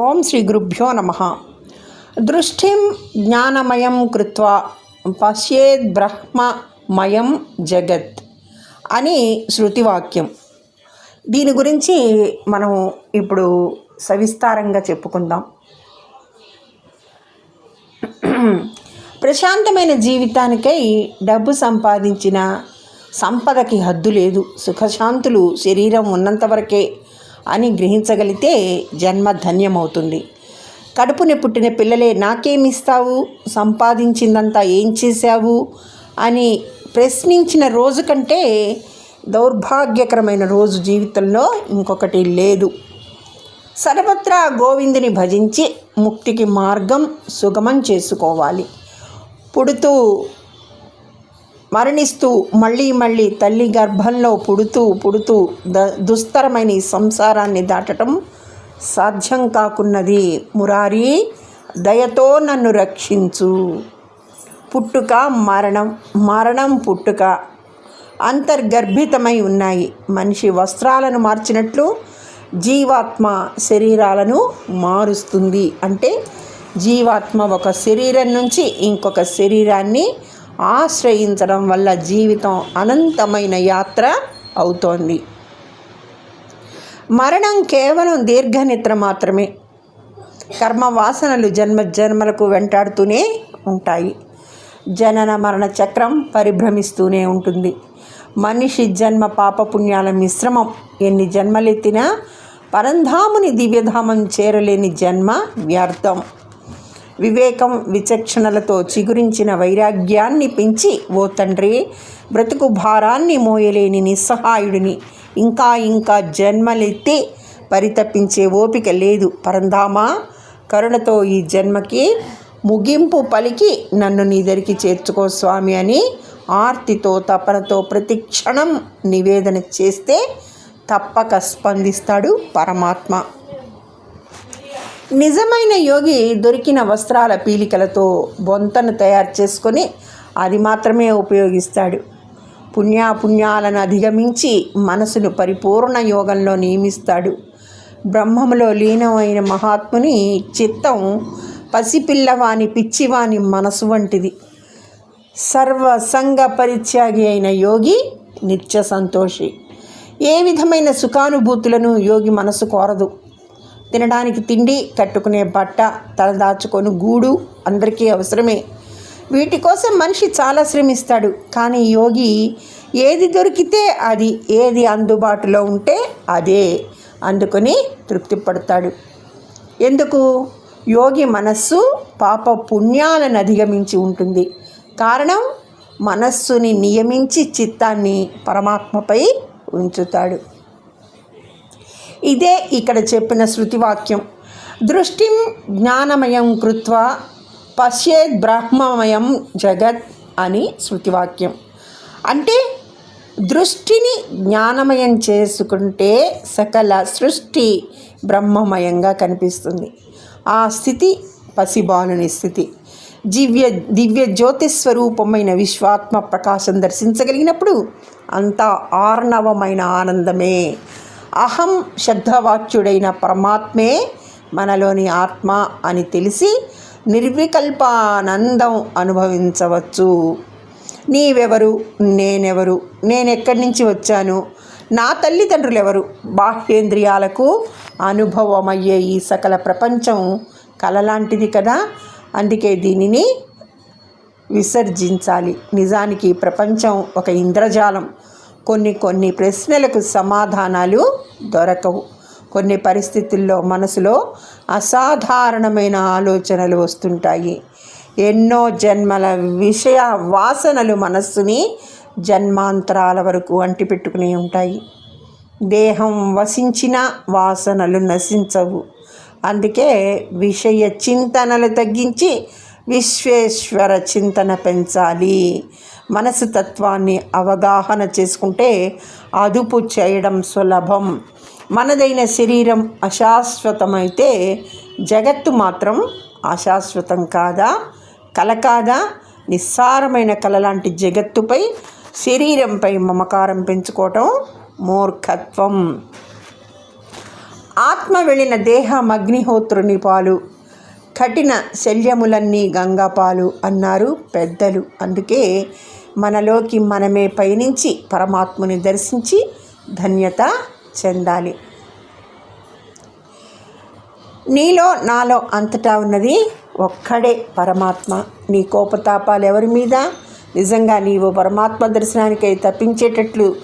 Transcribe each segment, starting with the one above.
ఓం శ్రీ గురుభ్యో నమః. దృష్టిం జ్ఞానమయం కృత్వా పశ్యేద్ బ్రహ్మమయం జగత్ అని శృతివాక్యం. దీని గురించి మనం ఇప్పుడు సవిస్తారంగా చెప్పుకుందాం. ప్రశాంతమైన జీవితానికై డబ్బు సంపాదించిన సంపదకి హద్దు లేదు. సుఖశాంతులు శరీరం ఉన్నంతవరకే అని గ్రహించగలిగితే జన్మ ధన్యమవుతుంది. కడుపుని పుట్టిన పిల్లలే నాకేమిస్తావు, సంపాదించిందంతా ఏం చేశావు అని ప్రశ్నించిన రోజు కంటే దౌర్భాగ్యకరమైన రోజు జీవితంలో ఇంకొకటి లేదు. సర్వత్రా గోవిందుని భజించి ముక్తికి మార్గం సుగమం చేసుకోవాలి. పుడుతూ మరణిస్తూ మళ్ళీ తల్లి గర్భంలో పుడుతూ దుస్తరమైన ఈ సంసారాన్ని దాటడం సాధ్యం కాకున్నది. మురారి దయతో నన్ను రక్షించు. పుట్టుక మరణం పుట్టుక అంతర్గర్భితమై ఉన్నాయి. మనిషి వస్త్రాలను మార్చినట్లు జీవాత్మ శరీరాలను మారుస్తుంది. అంటే జీవాత్మ ఒక శరీరం నుంచి ఇంకొక శరీరాన్ని ఆశ్రయించడం వల్ల జీవితం అనంతమైన యాత్ర అవుతోంది. మరణం కేవలం దీర్ఘనిద్ర మాత్రమే. కర్మ వాసనలు జన్మలకు వెంటాడుతూనే ఉంటాయి. జనన మరణ చక్రం పరిభ్రమిస్తూనే ఉంటుంది. మనిషి జన్మ పాపపుణ్యాల మిశ్రమం. ఎన్ని జన్మలెత్తినా పరంధాముని దివ్యధామం చేరలేని జన్మ వ్యర్థం. వివేకం విచక్షణలతో చిగురించిన వైరాగ్యాన్ని పెంచి, ఓ తండ్రి, బ్రతుకు భారాన్ని మోయలేని నిస్సహాయుడిని, ఇంకా జన్మలెత్తి పరితపించే ఓపిక లేదు. పరంధామా, కరుణతో ఈ జన్మకి ముగింపు పలికి నన్ను నీ దగ్గరికి చేర్చుకో స్వామి అని ఆర్తితో తపనతో ప్రతి క్షణం నివేదన చేస్తే తప్పక స్పందిస్తాడు పరమాత్మ. నిజమైన యోగి దొరికిన వస్త్రాల పీలికలతో బొంతను తయారు చేసుకొని అది మాత్రమే ఉపయోగిస్తాడు. పుణ్యాలను అధిగమించి మనసును పరిపూర్ణ యోగంలో నియమిస్తాడు. బ్రహ్మములో లీనమైన మహాత్ముని చిత్తం పసిపిల్లవాని పిచ్చివాని మనసు వంటిది. సర్వసంగ పరిత్యాగి అయిన యోగి నిత్య సంతోషి. ఏ విధమైన సుఖానుభూతులను యోగి మనసు కోరదు. తినడానికి తిండి, కట్టుకునే బట్ట, తలదాచుకొని గూడు అందరికీ అవసరమే. వీటి కోసం మనిషి చాలా శ్రమిస్తాడు. కానీ యోగి ఏది దొరికితే అది, ఏది అందుబాటులో ఉంటే అదే అందుకొని తృప్తి పడతాడు. ఎందుకు? యోగి మనస్సు పాప పుణ్యాలను అధిగమించి ఉంటుంది. కారణం, మనస్సుని నియమించి చిత్తాన్ని పరమాత్మపై ఉంచుతాడు. ఇదే ఇక్కడ చెప్పిన శృతివాక్యం. దృష్టిం జ్ఞానమయం కృత్వా పశ్యేద్ బ్రహ్మమయం జగత్ అని శృతివాక్యం. అంటే దృష్టిని జ్ఞానమయం చేసుకుంటే సకల సృష్టి బ్రహ్మమయంగా కనిపిస్తుంది. ఆ స్థితి పసిబాలుని స్థితి. దివ్య జ్యోతిస్వరూపమైన విశ్వాత్మ ప్రకాశం దర్శించగలిగినప్పుడు అంతా ఆర్ణవమైన ఆనందమే. అహం శబ్దవాచ్యుడైన పరమాత్మే మనలోని ఆత్మ అని తెలిసి నిర్వికల్పానందం అనుభవించవచ్చు. నీవెవరు, నేనెవరు, నేనెక్కడి నుంచి వచ్చాను, నా తల్లిదండ్రులు ఎవరు, బాహ్యేంద్రియాలకు అనుభవమయ్యే ఈ సకల ప్రపంచం కలలాంటిది కదా. అందుకే దీనిని విసర్జించాలి. నిజానికి ప్రపంచం ఒక ఇంద్రజాలం. కొన్ని ప్రశ్నలకు సమాధానాలు దొరకవు. కొన్ని పరిస్థితుల్లో మనసులో అసాధారణమైన ఆలోచనలు వస్తుంటాయి. ఎన్నో జన్మల విషయ వాసనలు మనస్సుని జన్మాంతరాల వరకు అంటిపెట్టుకుని ఉంటాయి. దేహం వసించిన వాసనలు నశించవు. అందుకే విషయ చింతనలు తగ్గించి విశ్వేశ్వర చింతన పెంచాలి. మనసు తత్వాన్ని అవగాహన చేసుకుంటే అదుపు చేయడం సులభం. మనదైన శరీరం అశాశ్వతమైతే జగత్తు మాత్రం అశాశ్వతం కాదా? కల కాదా? నిస్సారమైన కల లాంటి జగత్తుపై, శరీరంపై మమకారం పెంచుకోవటం మూర్ఖత్వం. ఆత్మ వెళ్ళిన దేహం అగ్నిహోత్రుని పాలు, కఠిన శల్యములన్నీ గంగాపాలు అన్నారు పెద్దలు. అందుకే మనలోకి మనమే పయనించి పరమాత్మని దర్శించి ధన్యత చెందాలి. నీలో నాలో అంతటా ఉన్నది ఒక్కడే పరమాత్మ. నీ కోపతాపాలు ఎవరి మీద? నిజంగా నీవు పరమాత్మ దర్శనానికై తప్పించేటట్లు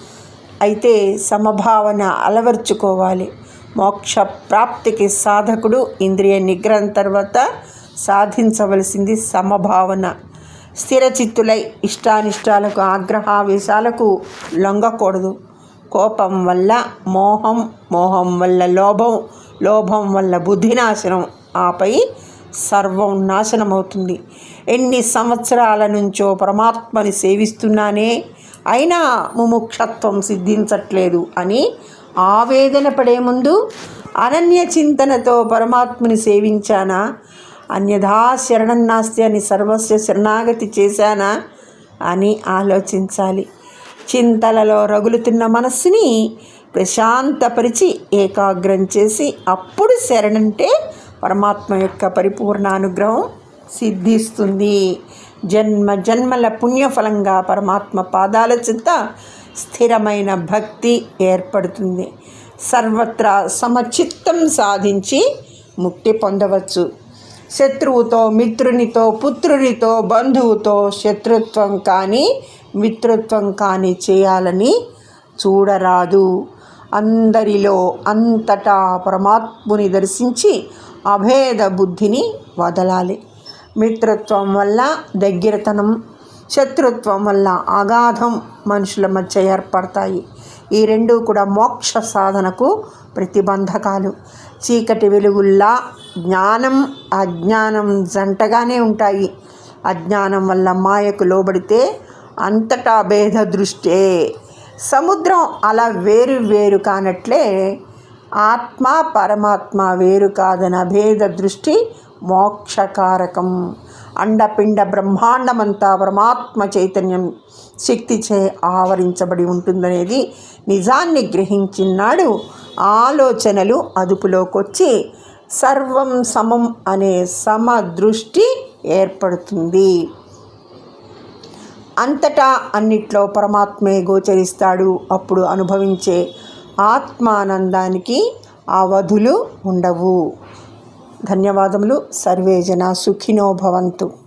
అయితే సమభావన అలవర్చుకోవాలి. మోక్ష ప్రాప్తికి సాధకుడు ఇంద్రియ నిగ్రహం తర్వాత సాధించవలసింది సమభావన. స్థిరచిత్తులై ఇష్టానిష్టాలకు ఆగ్రహావేశాలకు లొంగకూడదు. కోపం వల్ల మోహం, మోహం వల్ల లోభం, లోభం వల్ల బుద్ధినాశనం, ఆపై సర్వం నాశనమవుతుంది. ఎన్ని సంవత్సరాల నుంచో పరమాత్మని సేవిస్తున్నానే, అయినా ముముక్షత్వం సిద్ధించట్లేదు అని ఆవేదన పడే ముందు అనన్య చింతనతో పరమాత్మని సేవించానా, అన్యథా శరణం నాస్తి అని సర్వస్వ శరణాగతి చేశానా అని ఆలోచించాలి. చింతలలో రగులుతున్న మనస్సుని ప్రశాంతపరిచి ఏకాగ్రం చేసి అప్పుడు శరణంటే పరమాత్మ యొక్క పరిపూర్ణ అనుగ్రహం సిద్ధిస్తుంది. జన్మ జన్మల పుణ్యఫలంగా పరమాత్మ పాదాల చెంత స్థిరమైన భక్తి ఏర్పడుతుంది. సర్వత్రా సమచిత్తం సాధించి ముక్తి పొందవచ్చు. శత్రువుతో, మిత్రునితో, పుత్రునితో, బంధువుతో శత్రుత్వం కానీ మిత్రత్వం కానీ చేయాలని చూడరాదు. అందరిలో అంతటా పరమాత్ముని దర్శించి అభేద బుద్ధిని వదలాలి. మిత్రత్వం వల్ల దగ్గరతనం, శత్రుత్వం వల్ల అగాధం మనుషుల మధ్య ఏర్పడతాయి. ఈ రెండూ కూడా మోక్ష సాధనకు ప్రతిబంధకాలు. చీకటి వెలుగుల్లా జ్ఞానం అజ్ఞానం జంటగానే ఉంటాయి. అజ్ఞానం వల్ల మాయకు లోబడితే అంతటా భేద దృష్టే. సముద్రం అలా వేరు వేరు కానట్లే ఆత్మ పరమాత్మ వేరు కాదన భేద దృష్టి మోక్షకారకం. అండపిండ బ్రహ్మాండమంతా పరమాత్మ చైతన్యం శక్తిచే ఆవరించబడి ఉంటుందనేది నిజాన్ని గ్రహించినాడు ఆలోచనలు అదుపులోకొచ్చి సర్వం సమం అనే సమదృష్టి ఏర్పడుతుంది. అంతటా అన్నిట్లో పరమాత్మే గోచరిస్తాడు. అప్పుడు అనుభవించే ఆత్మానందానికి అవధులు ఉండవు. ధన్యవాదములు. సర్వే జనా సుఖినో భవంతు.